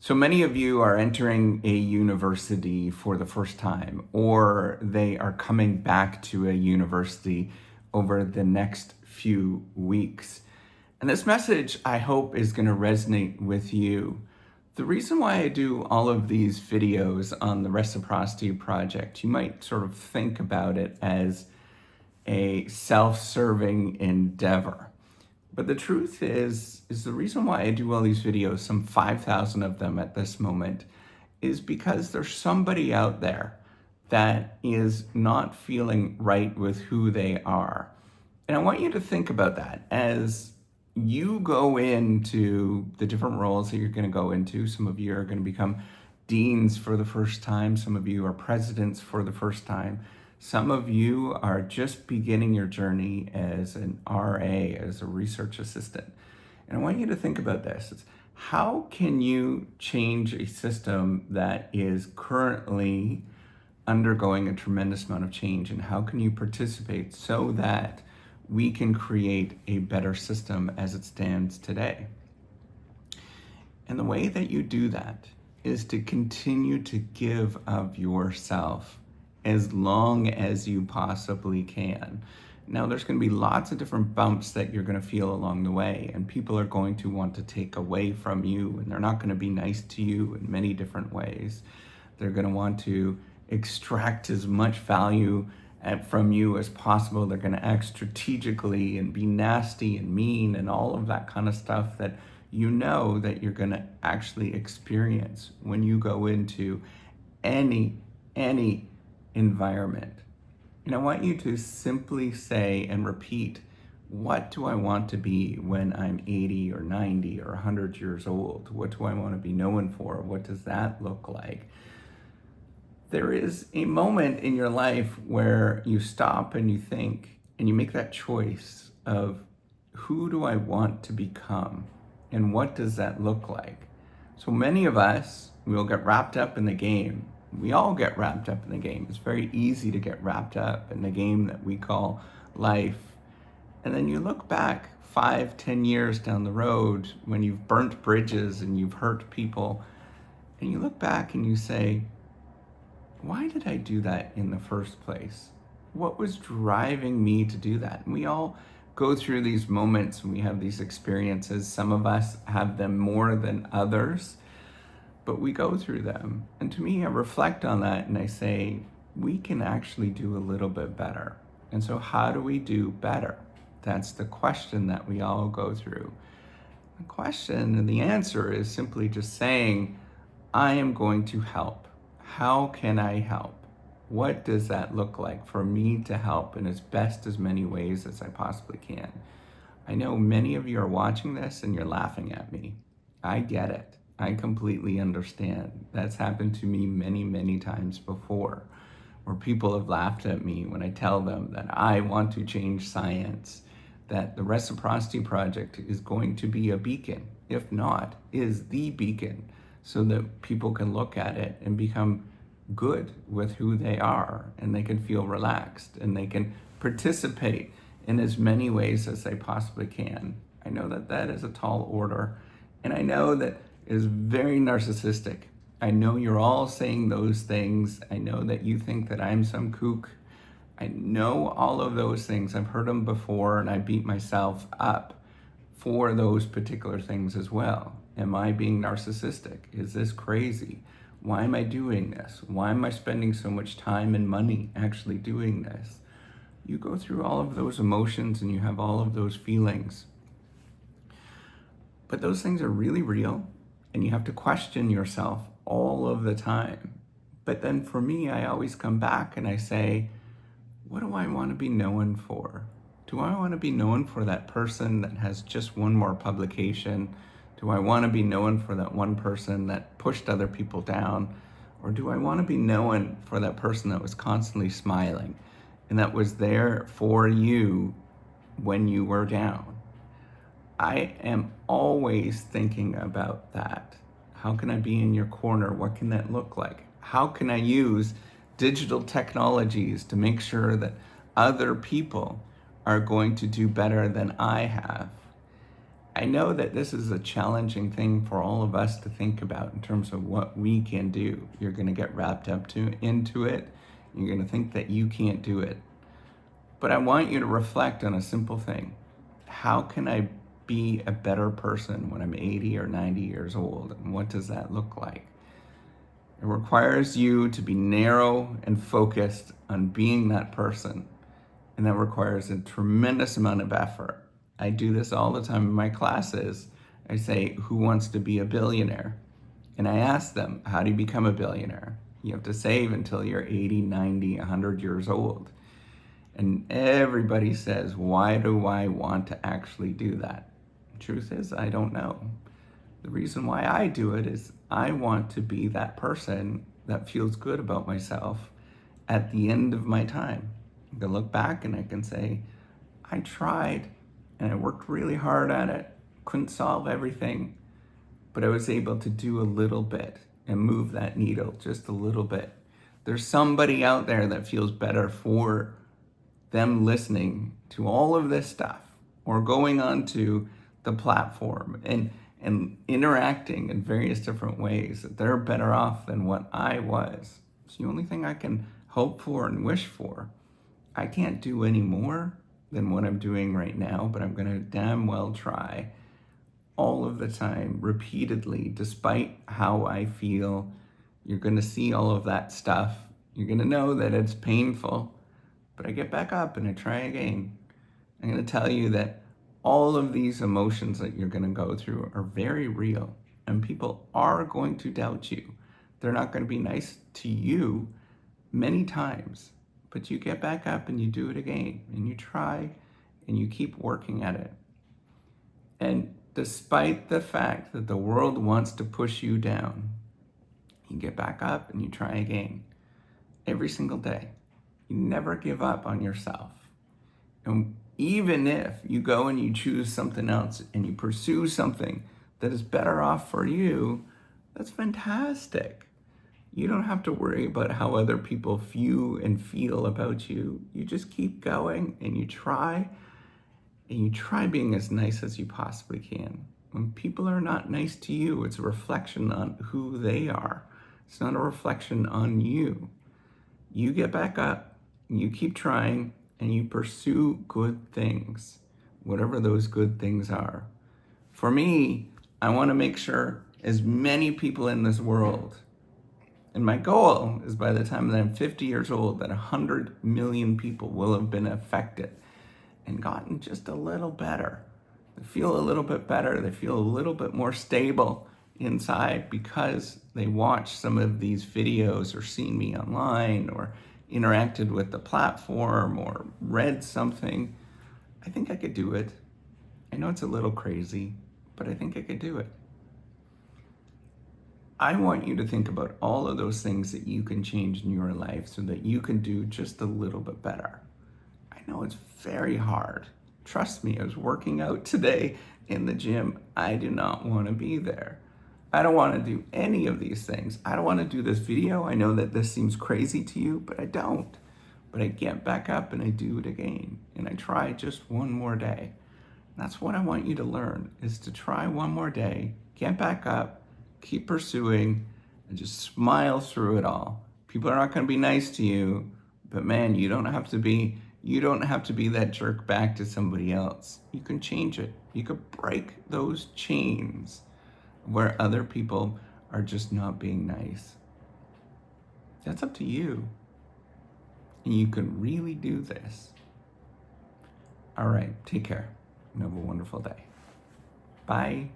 So many of you are entering a university for the first time, or they are coming back to a university over the next few weeks. And this message, I hope, is going to resonate with you. The reason why I do all of these videos on the Reciprocity Project, you might sort of think about it as a self-serving endeavor. But the truth is the reason why I do all these videos, some 5,000 of them at this moment, is because there's somebody out there that is not feeling right with who they are. And I want you to think about that as you go into the different roles that you're going to go into. Some of you are going to become deans for the first time. Some of you are presidents for the first time. Some of you are just beginning your journey as an RA, as a research assistant. And I want you to think about this. It's how can you change a system that is currently undergoing a tremendous amount of change, and how can you participate so that we can create a better system as it stands today? And the way that you do that is to continue to give of yourself as long as you possibly can. Now, there's going to be lots of different bumps that you're going to feel along the way, and people are going to want to take away from you, and they're not going to be nice to you in many different ways. They're going to want to extract as much value from you as possible. They're going to act strategically and be nasty and mean and all of that kind of stuff that you know that you're going to actually experience when you go into any environment. And I want you to simply say and repeat, what do I want to be when I'm 80 or 90 or 100 years old? What do I want to be known for? What does that look like? There is a moment in your life where you stop and you think and you make that choice of, who do I want to become? And what does that look like? So many of us will get wrapped up in the game. We all get wrapped up in the game. It's very easy to get wrapped up in the game that we call life. And then you look back 5-10 years down the road when you've burnt bridges and you've hurt people, and you look back and you say, why did I do that in the first place? What was driving me to do that? And we all go through these moments and we have these experiences. Some of us have them more than others, but we go through them. And to me, I reflect on that and I say, we can actually do a little bit better. And so how do we do better? That's the question that we all go through. The question and the answer is simply just saying, I am going to help. How can I help? What does that look like for me to help in as best as many ways as I possibly can? I know many of you are watching this and you're laughing at me. I get it. I completely understand. That's happened to me many times before, where people have laughed at me when I tell them that I want to change science, that the Reciprocity Project is going to be a beacon, if not, is the beacon, so that people can look at it and become good with who they are, and they can feel relaxed, and they can participate in as many ways as they possibly can. I know that that is a tall order, and I know that it is very narcissistic. I know you're all saying those things. I know that you think that I'm some kook. I know all of those things. I've heard them before, and I beat myself up for those particular things as well. Am I being narcissistic? Is this crazy? Why am I doing this? Why am I spending so much time and money actually doing this? You go through all of those emotions and you have all of those feelings. But those things are really real, and you have to question yourself all of the time. But then for me, I always come back and I say, what do I want to be known for? Do I want to be known for that person that has just one more publication? Do I want to be known for that one person that pushed other people down? Or do I want to be known for that person that was constantly smiling and that was there for you when you were down? I am always thinking about that. How can I be in your corner? What can that look like? How can I use digital technologies to make sure that other people are going to do better than I have? I know that this is a challenging thing for all of us to think about in terms of what we can do. You're going to get wrapped into it. You're going to think that you can't do it. But I want you to reflect on a simple thing. How can I be a better person when I'm 80 or 90 years old? And what does that look like? It requires you to be narrow and focused on being that person. And that requires a tremendous amount of effort. I do this all the time in my classes. I say, who wants to be a billionaire? And I ask them, how do you become a billionaire? You have to save until you're 80, 90, 100 years old. And everybody says, why do I want to actually do that? The truth is, I don't know. The reason why I do it is I want to be that person that feels good about myself at the end of my time. I can look back and I can say, I tried and I worked really hard at it, couldn't solve everything, but I was able to do a little bit and move that needle just a little bit. There's somebody out there that feels better for them listening to all of this stuff or going onto the platform and interacting in various different ways, that they're better off than what I was. It's the only thing I can hope for and wish for. I can't do any more than what I'm doing right now, but I'm going to damn well try all of the time, repeatedly, despite how I feel. You're going to see all of that stuff. You're going to know that it's painful, but I get back up and I try again. I'm going to tell you that all of these emotions that you're going to go through are very real, and people are going to doubt you. They're not going to be nice to you many times, but you get back up and you do it again, and you try and you keep working at it. And despite the fact that the world wants to push you down, you get back up and you try again every single day. You never give up on yourself. And even if you go and you choose something else and you pursue something that is better off for you, that's fantastic. You don't have to worry about how other people view and feel about you. You just keep going and you try being as nice as you possibly can. When people are not nice to you, it's a reflection on who they are. It's not a reflection on you. You get back up, you keep trying, and you pursue good things, whatever those good things are. For me, I want to make sure as many people in this world, and my goal is by the time that I'm 50 years old, that 100 million people will have been affected and gotten just a little better. They feel a little bit better. They feel a little bit more stable inside because they watched some of these videos or seen me online or interacted with the platform or read something. I think I could do it. I know it's a little crazy, but I think I could do it. I want you to think about all of those things that you can change in your life so that you can do just a little bit better. I know it's very hard. Trust me, I was working out today in the gym. I do not want to be there. I don't want to do any of these things. I don't want to do this video. I know that this seems crazy to you, but I don't. But I get back up and I do it again. And I try just one more day. That's what I want you to learn, is to try one more day, get back up, keep pursuing, and just smile through it all. People are not going to be nice to you, but man, you don't have to be that jerk back to somebody else. You can change it. You could break those chains where other people are just not being nice. That's up to you. And you can really do this. All right, take care and have a wonderful day. Bye.